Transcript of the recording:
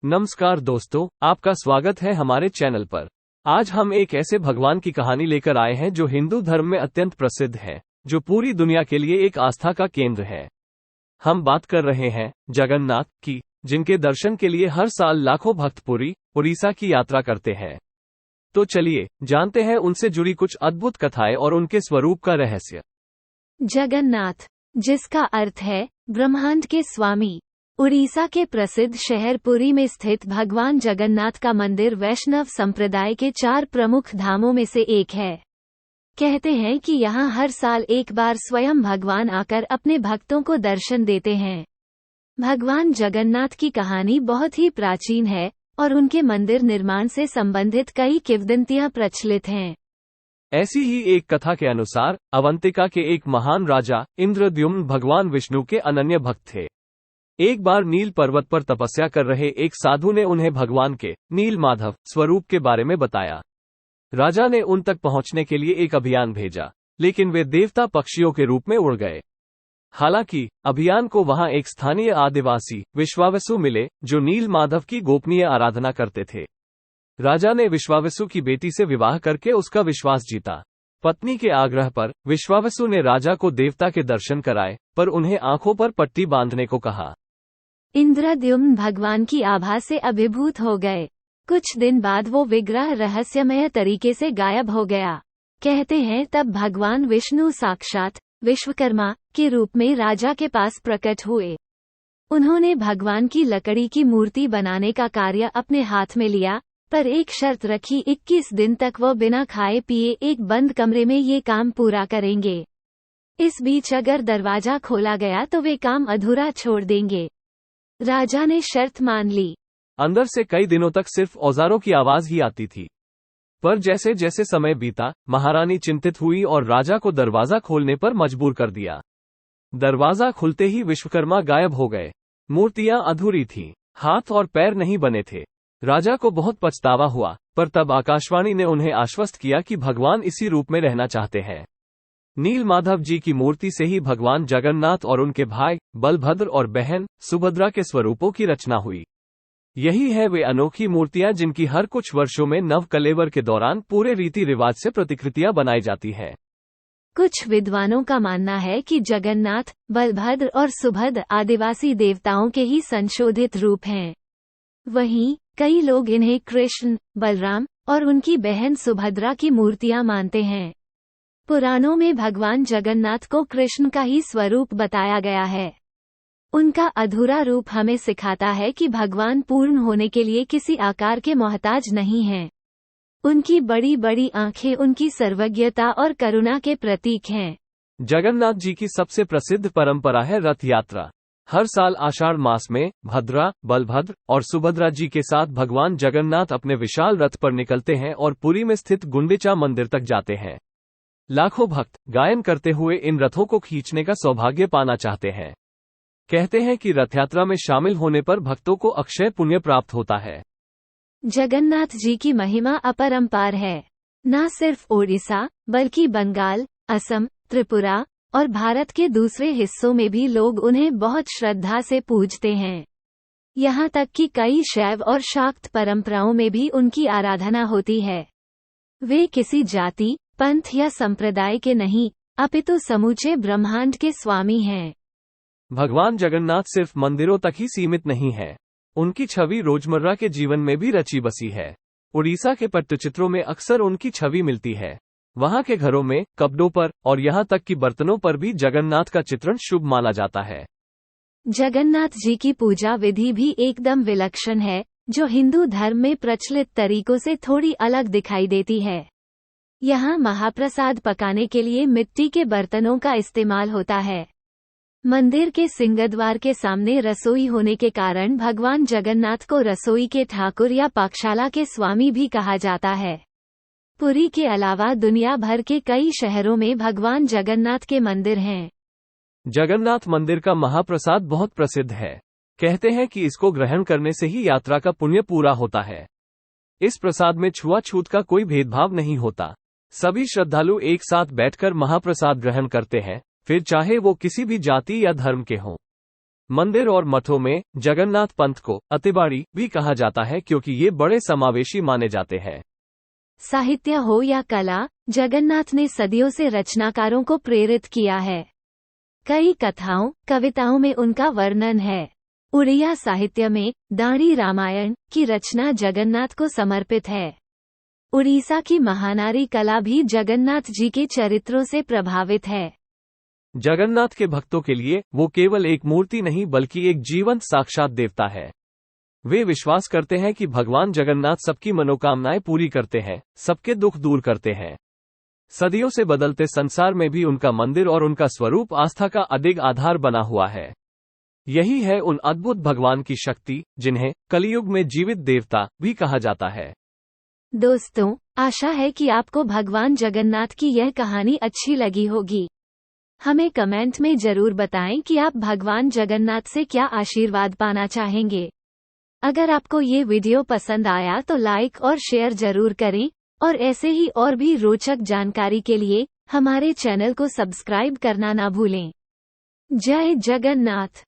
नमस्कार दोस्तों, आपका स्वागत है हमारे चैनल पर। आज हम एक ऐसे भगवान की कहानी लेकर आए हैं जो हिंदू धर्म में अत्यंत प्रसिद्ध है, जो पूरी दुनिया के लिए एक आस्था का केंद्र है। हम बात कर रहे हैं जगन्नाथ की, जिनके दर्शन के लिए हर साल लाखों भक्त पुरी, उड़ीसा की यात्रा करते हैं। तो चलिए जानते हैं उनसे जुड़ी कुछ अद्भुत कथाएं और उनके स्वरूप का रहस्य। जगन्नाथ, जिसका अर्थ है ब्रह्मांड के स्वामी। उड़ीसा के प्रसिद्ध शहर पुरी में स्थित भगवान जगन्नाथ का मंदिर वैष्णव संप्रदाय के 4 प्रमुख धामों में से एक है। कहते हैं कि यहाँ हर साल एक बार स्वयं भगवान आकर अपने भक्तों को दर्शन देते हैं। भगवान जगन्नाथ की कहानी बहुत ही प्राचीन है और उनके मंदिर निर्माण से संबंधित कई किंवदंतियां प्रचलित हैं। ऐसी ही एक कथा के अनुसार अवंतिका के एक महान राजा इंद्रद्युम्न भगवान विष्णु के अनन्य भक्त थे। एक बार नील पर्वत पर तपस्या कर रहे एक साधु ने उन्हें भगवान के नील माधव स्वरूप के बारे में बताया। राजा ने उन तक पहुंचने के लिए एक अभियान भेजा, लेकिन वे देवता पक्षियों के रूप में उड़ गए। हालांकि अभियान को वहां एक स्थानीय आदिवासी विश्वावसु मिले, जो नील माधव की गोपनीय आराधना करते थे। राजा ने विश्वावसु की बेटी से विवाह करके उसका विश्वास जीता। पत्नी के आग्रह पर विश्वावसु ने राजा को देवता के दर्शन कराए, पर उन्हें आंखों पर पट्टी बांधने को कहा। इंद्रद्युम्न भगवान की आभा से अभिभूत हो गए। कुछ दिन बाद वो विग्रह रहस्यमय तरीके से गायब हो गया। कहते हैं तब भगवान विष्णु साक्षात विश्वकर्मा के रूप में राजा के पास प्रकट हुए। उन्होंने भगवान की लकड़ी की मूर्ति बनाने का कार्य अपने हाथ में लिया, पर एक शर्त रखी, 21 दिन तक वो बिना खाए पिए एक बंद कमरे में ये काम पूरा करेंगे। इस बीच अगर दरवाजा खोला गया तो वे काम अधूरा छोड़ देंगे। राजा ने शर्त मान ली। अंदर से कई दिनों तक सिर्फ औजारों की आवाज ही आती थी। पर जैसे जैसे समय बीता, महारानी चिंतित हुई और राजा को दरवाजा खोलने पर मजबूर कर दिया। दरवाजा खुलते ही विश्वकर्मा गायब हो गए। मूर्तियां अधूरी थीं, हाथ और पैर नहीं बने थे। राजा को बहुत पछतावा हुआ, पर तब आकाशवाणी ने उन्हें आश्वस्त किया कि भगवान इसी रूप में रहना चाहते हैं। नील माधव जी की मूर्ति से ही भगवान जगन्नाथ और उनके भाई बलभद्र और बहन सुभद्रा के स्वरूपों की रचना हुई। यही है वे अनोखी मूर्तियां जिनकी हर कुछ वर्षों में नव कलेवर के दौरान पूरे रीति रिवाज से प्रतिकृतियां बनाई जाती हैं। कुछ विद्वानों का मानना है कि जगन्नाथ, बलभद्र और सुभद्र आदिवासी देवताओं के ही संशोधित रूप हैं। वहीं कई लोग इन्हें कृष्ण, बलराम और उनकी बहन सुभद्रा की मूर्तियां मानते हैं। पुराणों में भगवान जगन्नाथ को कृष्ण का ही स्वरूप बताया गया है। उनका अधूरा रूप हमें सिखाता है कि भगवान पूर्ण होने के लिए किसी आकार के मोहताज नहीं हैं। उनकी बड़ी बड़ी आंखें उनकी सर्वज्ञता और करुणा के प्रतीक हैं। जगन्नाथ जी की सबसे प्रसिद्ध परंपरा है रथ यात्रा। हर साल आषाढ़ मास में भद्रा, बलभद्र और सुभद्रा जी के साथ भगवान जगन्नाथ अपने विशाल रथ पर निकलते हैं और पुरी में स्थित गुंडिचा मंदिर तक जाते हैं। लाखों भक्त गायन करते हुए इन रथों को खींचने का सौभाग्य पाना चाहते हैं। कहते हैं कि रथ यात्रा में शामिल होने पर भक्तों को अक्षय पुण्य प्राप्त होता है। जगन्नाथ जी की महिमा अपरंपार है। न सिर्फ ओडिशा, बल्कि बंगाल, असम, त्रिपुरा और भारत के दूसरे हिस्सों में भी लोग उन्हें बहुत श्रद्धा से पूजते हैं। यहाँ तक कि कई शैव और शाक्त परंपराओं में भी उनकी आराधना होती है। वे किसी जाति, पंथ या संप्रदाय के नहीं, अपितु समूचे ब्रह्मांड के स्वामी हैं। भगवान जगन्नाथ सिर्फ मंदिरों तक ही सीमित नहीं है। उनकी छवि रोजमर्रा के जीवन में भी रची बसी है। उड़ीसा के पट्टचित्रों में अक्सर उनकी छवि मिलती है। वहां के घरों में, कपड़ों पर और यहाँ तक कि बर्तनों पर भी जगन्नाथ का चित्रण शुभ माना जाता है। जगन्नाथ जी की पूजा विधि भी एकदम विलक्षण है, जो हिंदू धर्म में प्रचलित तरीकों से थोड़ी अलग दिखाई देती है। यहाँ महाप्रसाद पकाने के लिए मिट्टी के बर्तनों का इस्तेमाल होता है। मंदिर के सिंहद्वार के सामने रसोई होने के कारण भगवान जगन्नाथ को रसोई के ठाकुर या पाकशाला के स्वामी भी कहा जाता है। पुरी के अलावा दुनिया भर के कई शहरों में भगवान जगन्नाथ के मंदिर हैं। जगन्नाथ मंदिर का महाप्रसाद बहुत प्रसिद्ध है। कहते हैं कि इसको ग्रहण करने से ही यात्रा का पुण्य पूरा होता है। इस प्रसाद में छुआछूत का कोई भेदभाव नहीं होता। सभी श्रद्धालु एक साथ बैठकर महाप्रसाद ग्रहण करते हैं, फिर चाहे वो किसी भी जाति या धर्म के हों। मंदिर और मठों में जगन्नाथ पंथ को अतिबाड़ी भी कहा जाता है क्योंकि ये बड़े समावेशी माने जाते हैं। साहित्य हो या कला, जगन्नाथ ने सदियों से रचनाकारों को प्रेरित किया है। कई कथाओं, कविताओं में उनका वर्णन है। उड़िया साहित्य में दाढ़ी रामायण की रचना जगन्नाथ को समर्पित है। उड़ीसा की महानारी कला भी जगन्नाथ जी के चरित्रों से प्रभावित है। जगन्नाथ के भक्तों के लिए वो केवल एक मूर्ति नहीं बल्कि एक जीवंत साक्षात देवता है। वे विश्वास करते हैं कि भगवान जगन्नाथ सबकी मनोकामनाएं पूरी करते हैं, सबके दुख दूर करते हैं। सदियों से बदलते संसार में भी उनका मंदिर और उनका स्वरूप आस्था का अडिग आधार बना हुआ है। यही है उन अद्भुत भगवान की शक्ति, जिन्हें कलियुग में जीवित देवता भी कहा जाता है। दोस्तों, आशा है कि आपको भगवान जगन्नाथ की यह कहानी अच्छी लगी होगी। हमें कमेंट में जरूर बताएं कि आप भगवान जगन्नाथ से क्या आशीर्वाद पाना चाहेंगे। अगर आपको ये वीडियो पसंद आया तो लाइक और शेयर जरूर करें, और ऐसे ही और भी रोचक जानकारी के लिए हमारे चैनल को सब्सक्राइब करना ना भूलें। जय जगन्नाथ।